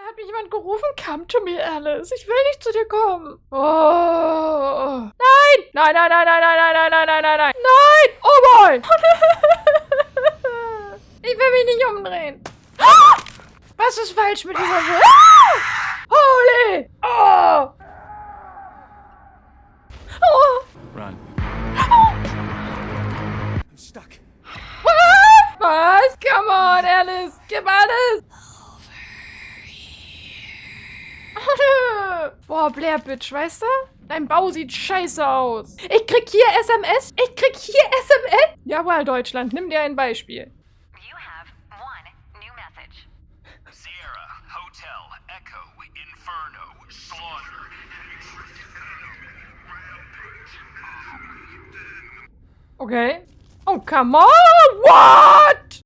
hat mich jemand gerufen? Come to me, Alice. Ich will nicht zu dir kommen. Oh. Nein! Nein, nein, nein, nein, nein, nein, nein, nein, nein, nein, nein. Nein! Oh boy! Ich will mich nicht umdrehen. Ah! Was ist falsch mit dieser Welt? Ah! Holy! Oh! Oh! Run. I'm stuck. Was? Come on, Alice. Gib alles. Boah, Blair Bitch, weißt du? Dein Bau sieht scheiße aus. Ich krieg hier SMS. Ich krieg hier SMS. Jawohl, Deutschland, nimm dir ein Beispiel. You have one new message. Sierra, Hotel, Echo, Inferno, Slaughter. Okay. Oh, come on. What?